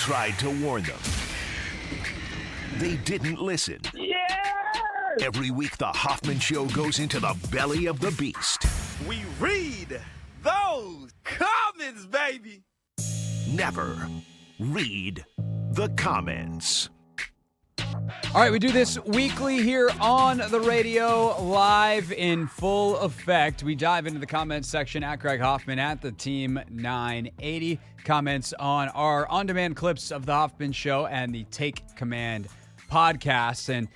tried to warn them. They didn't listen. Yeah! Every week, the Hoffman Show goes into the belly of the beast. We read those comments, baby. Never read the comments. All right, we do this weekly here on the radio, live in full effect. We dive into the comments section at Craig Hoffman at the Team 980. Comments on our on-demand clips of the Hoffman Show and the Take Command podcast. And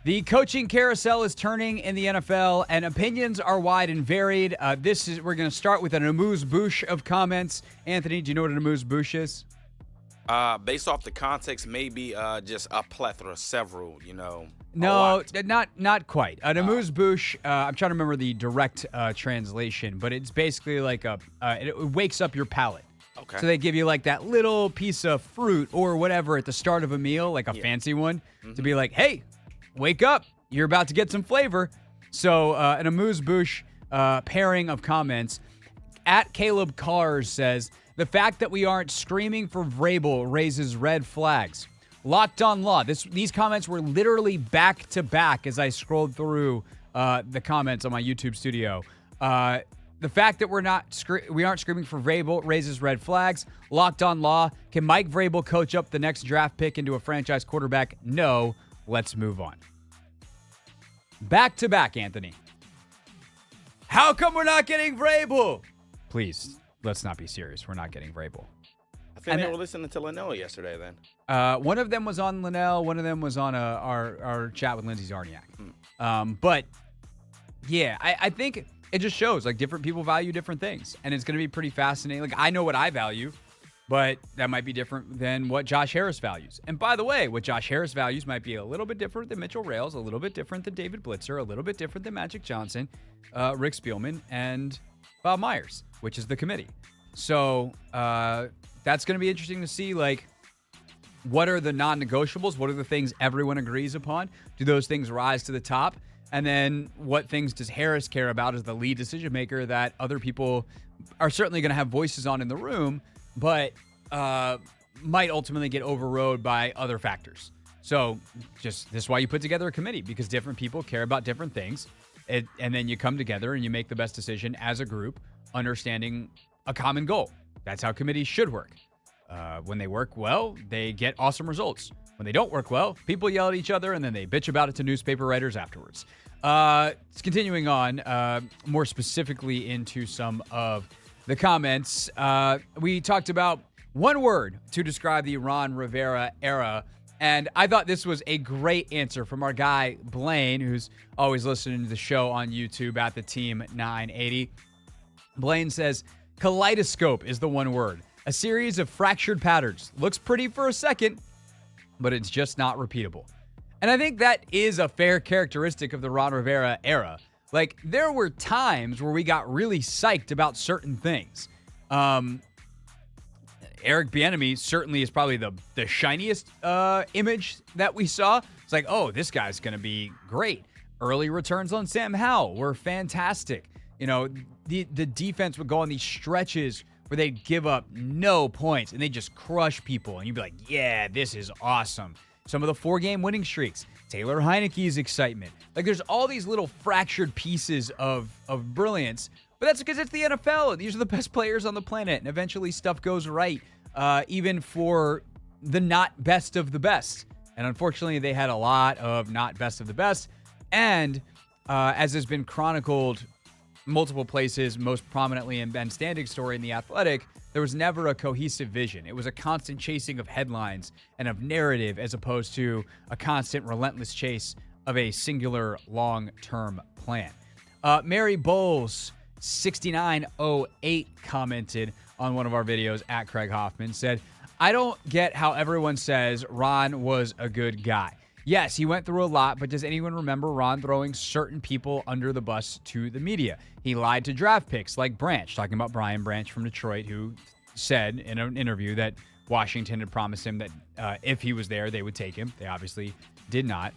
the coaching carousel is turning in the NFL, and opinions are wide and varied. We're going to start with an amuse-bouche of comments. Anthony, do you know what an amuse-bouche is? Based off the context, maybe just a plethora, several, No, not quite. An amuse-bouche, I'm trying to remember the direct translation, but it's basically like it wakes up your palate. Okay. So they give you like that little piece of fruit or whatever at the start of a meal, like a fancy one, to be like, hey, wake up. You're about to get some flavor. So an amuse-bouche pairing of comments. At Caleb Cars says, the fact that we aren't screaming for Vrabel raises red flags. Locked on Law. These comments were literally back to back as I scrolled through the comments on my YouTube studio. The fact that we aren't screaming for Vrabel raises red flags. Locked on Law. Can Mike Vrabel coach up the next draft pick into a franchise quarterback? No. Let's move on. Back to back, Anthony. How come we're not getting Vrabel? Please, let's not be serious. We're not getting Vrabel. I think they were listening to Linnell yesterday then. One of them was on Linnell. One of them was on our chat with Lindsay Zarniak. But, yeah, I think it just shows, like, different people value different things. And it's going to be pretty fascinating. Like, I know what I value, but that might be different than what Josh Harris values. And by the way, what Josh Harris values might be a little bit different than Mitchell Rales, a little bit different than David Blitzer, a little bit different than Magic Johnson, Rick Spielman, and Bob Myers, which is the committee. So that's going to be interesting to see, like, what are the non-negotiables? What are the things everyone agrees upon? Do those things rise to the top? And then what things does Harris care about as the lead decision maker that other people are certainly going to have voices on in the room, but might ultimately get overrode by other factors? So this is why you put together a committee, because different people care about different things. And then you come together and you make the best decision as a group, understanding a common goal. That's how committees should work. When they work well, they get awesome results. When they don't work well, people yell at each other and then they bitch about it to newspaper writers afterwards. Continuing on, more specifically into some of the comments. We talked about one word to describe the Ron Rivera era, and I thought this was a great answer from our guy Blaine, who's always listening to the show on YouTube at the Team 980. Blaine says, kaleidoscope is the one word. A series of fractured patterns. Looks pretty for a second, but it's just not repeatable. And I think that is a fair characteristic of the Ron Rivera era. Like, there were times where we got really psyched about certain things. Eric Bieniemy certainly is probably the shiniest image that we saw. It's like, oh, this guy's going to be great. Early returns on Sam Howell were fantastic. The defense would go on these stretches where they'd give up no points and they'd just crush people. And you'd be like, yeah, this is awesome. Some of the 4-game winning streaks, Taylor Heineke's excitement. Like, there's all these little fractured pieces of brilliance, but that's because it's the NFL. These are the best players on the planet, and eventually stuff goes right, even for the not best of the best. And unfortunately, they had a lot of not best of the best. And as has been chronicled multiple places, most prominently in Ben Standig's story in The Athletic, there was never a cohesive vision. It was a constant chasing of headlines and of narrative as opposed to a constant relentless chase of a singular long-term plan. Mary Bowles, 6908, commented on one of our videos at Craig Hoffman, said, I don't get how everyone says Ron was a good guy. Yes, he went through a lot, but does anyone remember Ron throwing certain people under the bus to the media? He lied to draft picks like Branch, talking about Brian Branch from Detroit, who said in an interview that Washington had promised him that if he was there, they would take him. They obviously did not.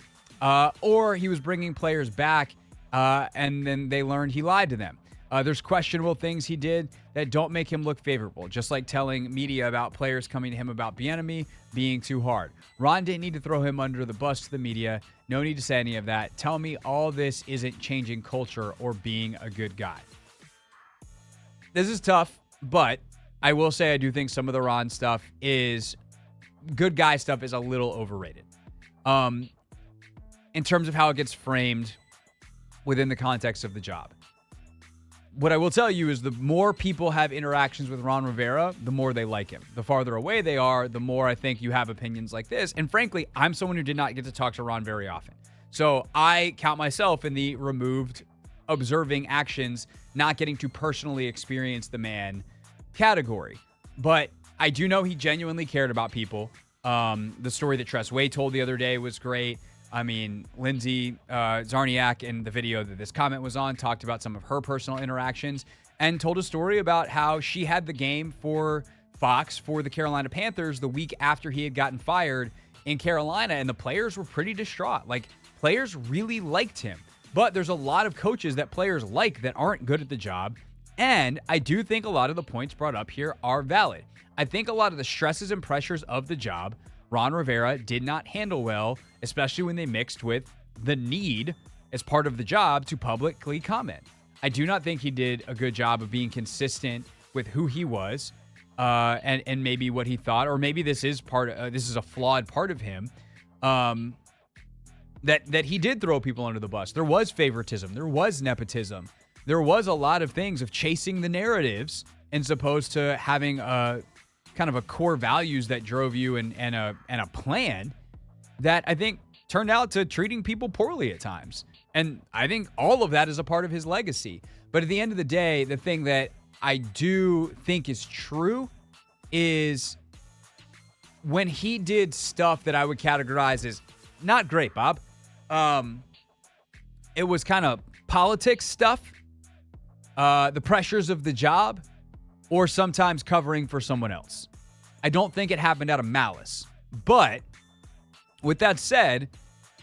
Or he was bringing players back, and then they learned he lied to them. There's questionable things he did that don't make him look favorable, just like telling media about players coming to him about Bieniemy being too hard. Ron didn't need to throw him under the bus to the media. No need to say any of that. Tell me all this isn't changing culture or being a good guy. This is tough, but I will say I do think some of the Ron stuff is good guy stuff is a little overrated. In terms of how it gets framed within the context of the job. What I will tell you is the more people have interactions with Ron Rivera, the more they like him. The farther away they are, the more I think you have opinions like this. And frankly, I'm someone who did not get to talk to Ron very often. So I count myself in the removed, observing actions, not getting to personally experience the man category. But I do know he genuinely cared about people. The story that Tress Way told the other day was great. I mean, Lindsay Zarniak in the video that this comment was on talked about some of her personal interactions and told a story about how she had the game for Fox for the Carolina Panthers the week after he had gotten fired in Carolina, and the players were pretty distraught. Like, players really liked him. But there's a lot of coaches that players like that aren't good at the job, and I do think a lot of the points brought up here are valid. I think a lot of the stresses and pressures of the job Ron Rivera did not handle well, especially when they mixed with the need as part of the job to publicly comment. I do not think he did a good job of being consistent with who he was and maybe what he thought, or maybe this is this is a flawed part of him, that he did throw people under the bus. There was favoritism. There was nepotism. There was a lot of things of chasing the narratives as opposed to having a kind of a core values that drove you and a plan that I think turned out to treating people poorly at times. And I think all of that is a part of his legacy. But at the end of the day, the thing that I do think is true is when he did stuff that I would categorize as not great, Bob. It was kind of politics stuff, the pressures of the job, or sometimes covering for someone else. I don't think it happened out of malice. But with that said,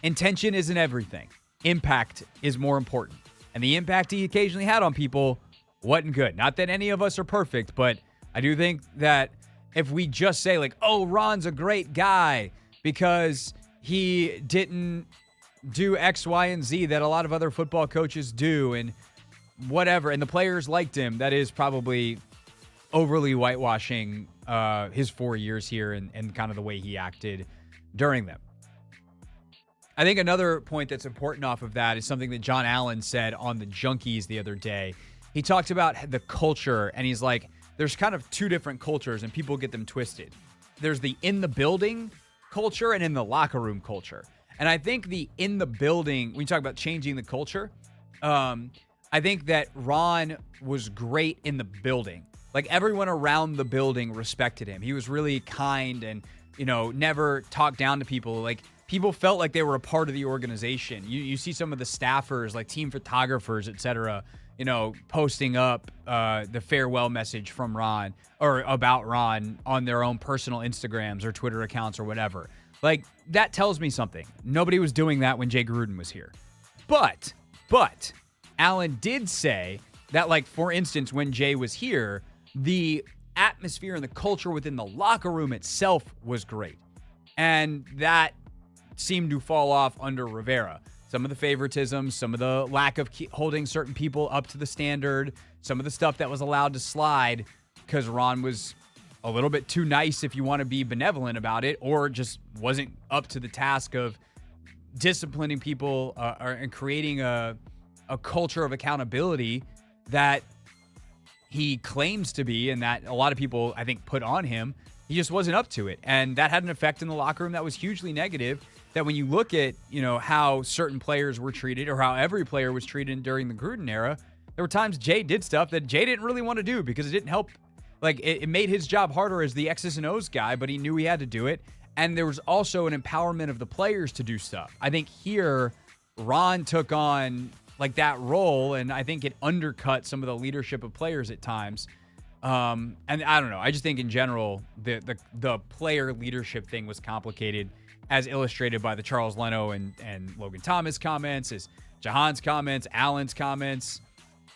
intention isn't everything. Impact is more important. And the impact he occasionally had on people wasn't good. Not that any of us are perfect, but I do think that if we just say like, oh, Ron's a great guy because he didn't do X, Y, and Z that a lot of other football coaches do and whatever, and the players liked him, that is probably overly whitewashing his 4 years here and kind of the way he acted during them. I think another point that's important off of that is something that John Allen said on the Junkies the other day. He talked about the culture, and he's like, there's kind of two different cultures, and people get them twisted. There's the in the building culture and in the locker room culture. And I think the in the building, when you talk about changing the culture, I think that Ron was great in the building. Like, everyone around the building respected him. He was really kind and, never talked down to people. Like, people felt like they were a part of the organization. You see some of the staffers, like team photographers, et cetera, posting up the farewell message from Ron or about Ron on their own personal Instagrams or Twitter accounts or whatever. Like, that tells me something. Nobody was doing that when Jay Gruden was here. But Allen did say that, like, for instance, when Jay was here, the atmosphere and the culture within the locker room itself was great. And that seemed to fall off under Rivera. Some of the favoritism, some of the lack of holding certain people up to the standard, some of the stuff that was allowed to slide because Ron was a little bit too nice if you want to be benevolent about it, or just wasn't up to the task of disciplining people and creating a culture of accountability that he claims to be and that a lot of people, I think, put on him. He just wasn't up to it. And that had an effect in the locker room that was hugely negative, that when you look at, how certain players were treated or how every player was treated during the Gruden era, there were times Jay did stuff that Jay didn't really want to do because it didn't help. Like, it made his job harder as the X's and O's guy, but he knew he had to do it. And there was also an empowerment of the players to do stuff. I think here, Ron took on like that role, and I think it undercut some of the leadership of players at times. And I don't know. I just think in general, the player leadership thing was complicated, as illustrated by the Charles Leno and Logan Thomas comments, as Jahan's comments, Allen's comments.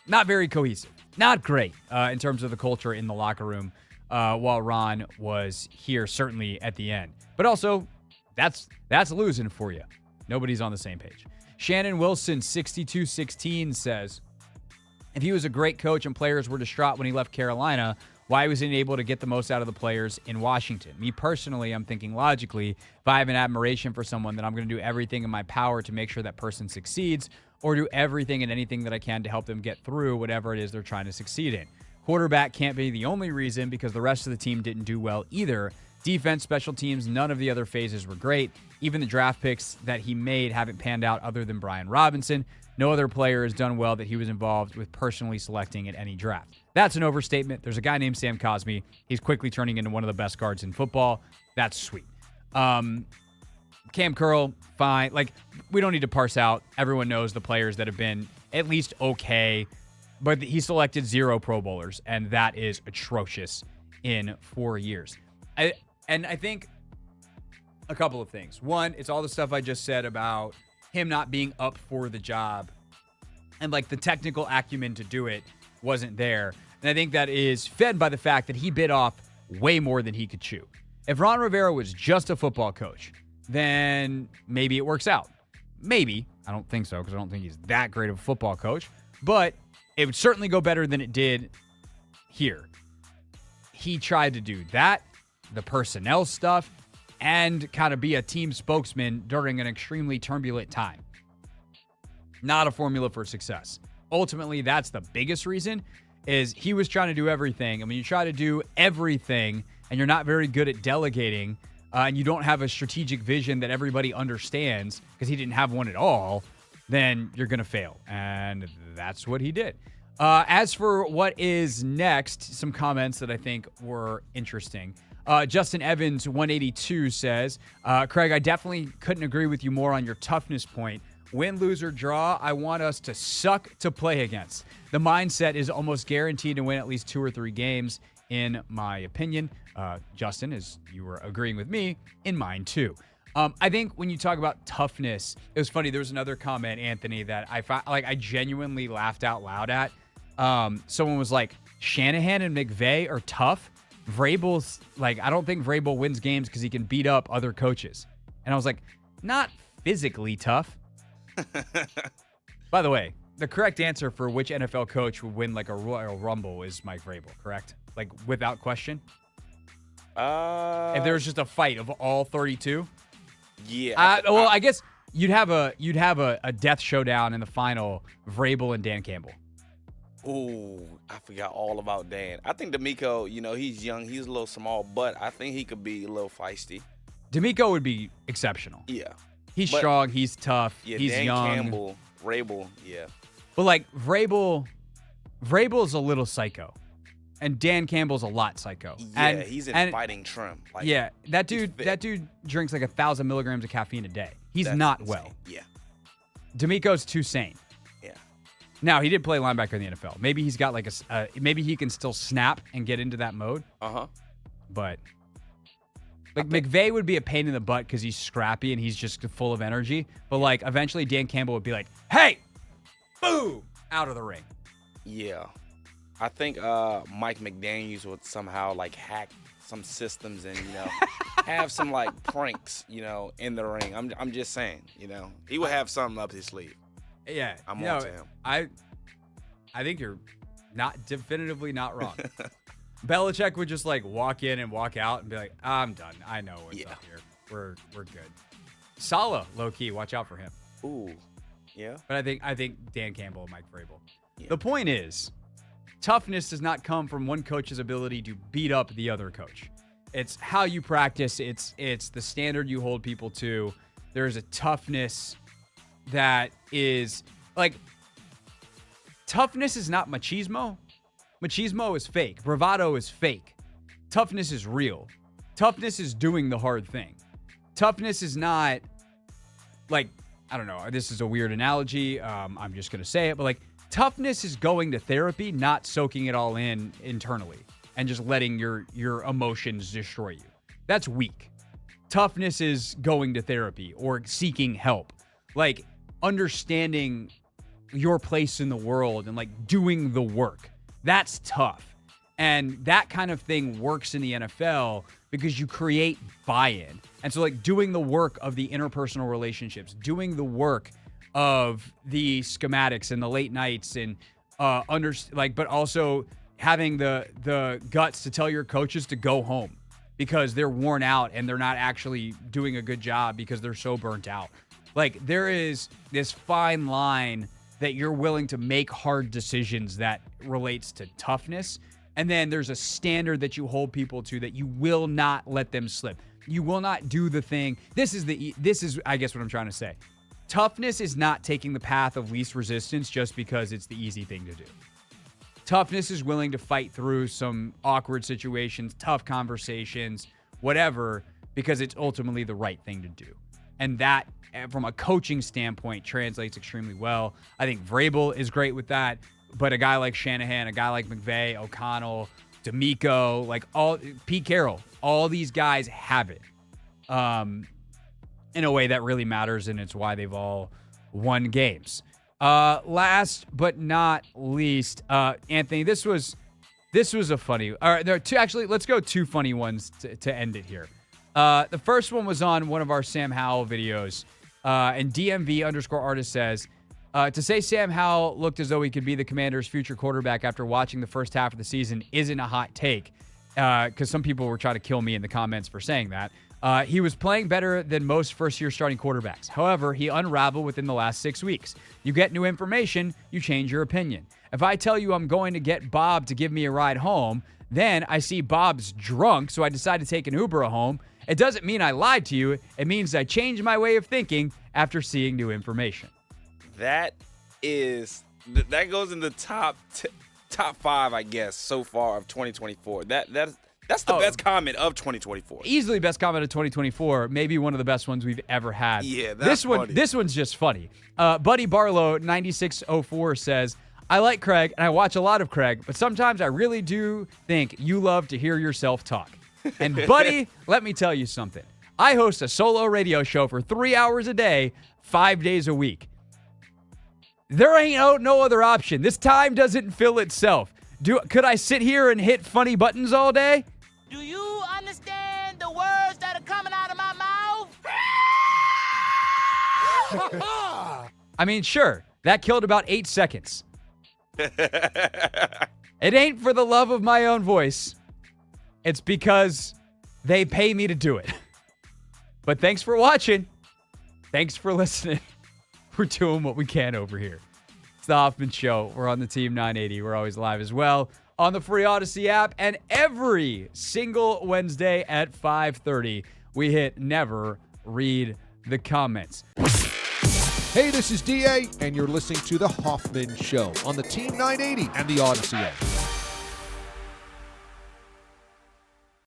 not very cohesive. Not great in terms of the culture in the locker room while Ron was here, certainly at the end. But also, that's losing for you. Nobody's on the same page. Shannon Wilson, 6216, says, if he was a great coach and players were distraught when he left Carolina, why was he able to get the most out of the players in Washington? Me personally, I'm thinking logically, if I have an admiration for someone, then I'm going to do everything in my power to make sure that person succeeds, or do everything and anything that I can to help them get through whatever it is they're trying to succeed in. Quarterback can't be the only reason because the rest of the team didn't do well either. Defense, special teams, none of the other phases were great. Even the draft picks that he made haven't panned out other than Brian Robinson. No other player has done well that he was involved with personally selecting at any draft. That's an overstatement. There's a guy named Sam Cosmi. He's quickly turning into one of the best guards in football. That's sweet. Cam Curl, fine. Like, we don't need to parse out. Everyone knows the players that have been at least okay, but he selected 0 Pro Bowlers, and that is atrocious in 4 years. I think a couple of things. One, it's all the stuff I just said about him not being up for the job, and like the technical acumen to do it wasn't there. And I think that is fed by the fact that he bit off way more than he could chew. If Ron Rivera was just a football coach, then maybe it works out. Maybe. I don't think so, because I don't think he's that great of a football coach. But it would certainly go better than it did here. He tried to do that, the personnel stuff, and kind of be a team spokesman during an extremely turbulent time. Not a formula for success. Ultimately, that's the biggest reason, is he was trying to do everything. And when you try to do everything and you're not very good at delegating, and you don't have a strategic vision that everybody understands, because he didn't have one at all, then you're going to fail. And that's what he did. As for what is next, some comments that I think were interesting. Justin Evans, 182, says, Craig, I definitely couldn't agree with you more on your toughness point. Win, lose, or draw, I want us to suck to play against. The mindset is almost guaranteed to win at least 2 or 3 games, in my opinion. Justin, as you were agreeing with me, in mine too. I think when you talk about toughness, it was funny. There was another comment, Anthony, that I genuinely laughed out loud at. Someone was like, Shanahan and McVay are tough. Vrabel's I don't think Vrabel wins games because he can beat up other coaches. And I was like, not physically tough. By the way, the correct answer for which NFL coach would win a Royal Rumble is Mike Vrabel, correct? Without question? If there was just a fight of all 32? Yeah. I guess you'd have a death showdown in the final, Vrabel and Dan Campbell. Ooh, I forgot all about Dan. I think D'Amico, he's young, he's a little small, but I think he could be a little feisty. D'Amico would be exceptional. Yeah. He's strong, he's tough, yeah, he's Dan young. Campbell, Vrabel, yeah. But Vrabel's a little psycho. And Dan Campbell's a lot psycho. Yeah, he's in fighting trim. That dude drinks 1,000 milligrams of caffeine a day. He's not insane. Well. Yeah. D'Amico's too sane. Yeah. Now, he did play linebacker in the NFL. Maybe he's got maybe he can still snap and get into that mode. Uh-huh. But McVay would be a pain in the butt because he's scrappy and he's just full of energy. But eventually Dan Campbell would be like, hey, boom, out of the ring. Yeah. I think Mike McDaniels would somehow hack some systems and have some pranks in the ring. I'm just saying, he would have something up his sleeve. Yeah, I'm on to him. I think you're definitively not wrong. Belichick would just walk in and walk out and be like, I'm done. I know what's up here. We're good. Saleh, low key, watch out for him. Ooh, yeah. But I think Dan Campbell and Mike Vrabel. Yeah. The point is, toughness does not come from one coach's ability to beat up the other coach. It's how you practice. It's the standard you hold people to. There's a toughness that is toughness is not machismo. Machismo is fake. Bravado is fake. Toughness is real. Toughness is doing the hard thing. Toughness is not I don't know. This is a weird analogy. I'm just going to say it, but toughness is going to therapy, not soaking it all in internally and just letting your emotions destroy you. That's weak. Toughness is going to therapy or seeking help. Understanding your place in the world and like doing the work. That's tough. And that kind of thing works in the NFL because you create buy-in. And so like doing the work of the interpersonal relationships, doing the work of the schematics and the late nights and but also having the guts to tell your coaches to go home because they're worn out and they're not actually doing a good job because they're so burnt out. Like there is this fine line that you're willing to make hard decisions that relates to toughness. And then there's a standard that you hold people to that you will not let them slip. You will not do the thing. This is I guess what I'm trying to say. Toughness is not taking the path of least resistance just because it's the easy thing to do. Toughness is willing to fight through some awkward situations, tough conversations, whatever, because it's ultimately the right thing to do. And that, from a coaching standpoint, translates extremely well. I think Vrabel is great with that. But a guy like Shanahan, a guy like McVay, O'Connell, D'Amico, Pete Carroll, all these guys have it in a way that really matters, and it's why they've all won games. Last but not least, Anthony, this was a funny. All right, there are two. Actually, let's go two funny ones to end it here. The first one was on one of our Sam Howell videos, and DMV_artist says, to say Sam Howell looked as though he could be the Commanders' future quarterback after watching the first half of the season isn't a hot take, because some people were trying to kill me in the comments for saying that. He was playing better than most first-year starting quarterbacks. However, he unraveled within the last 6 weeks. You get new information, you change your opinion. If I tell you I'm going to get Bob to give me a ride home, then I see Bob's drunk, so I decide to take an Uber home. It doesn't mean I lied to you. It means I changed my way of thinking after seeing new information. That goes in the top 5, I guess, so far of 2024. That's the best comment of 2024. Easily best comment of 2024. Maybe one of the best ones we've ever had. Yeah, that's funny. This one's just funny. Buddy Barlow 9604 says, I like Craig and I watch a lot of Craig, but sometimes I really do think you love to hear yourself talk. And buddy, let me tell you something. I host a solo radio show for 3 hours a day, 5 days a week. There ain't no other option. This time doesn't fill itself. Could I sit here and hit funny buttons all day? Do you understand the words that are coming out of my mouth? I mean, sure. That killed about 8 seconds. It ain't for the love of my own voice. It's because they pay me to do it. But thanks for watching. Thanks for listening. We're doing what we can over here. It's the Hoffman Show. We're on the Team 980. We're always live as well on the free Odyssey app. And every single Wednesday at 5:30, we hit never read the comments. Hey, this is DA, and you're listening to the Hoffman Show on the Team 980 and the Odyssey app.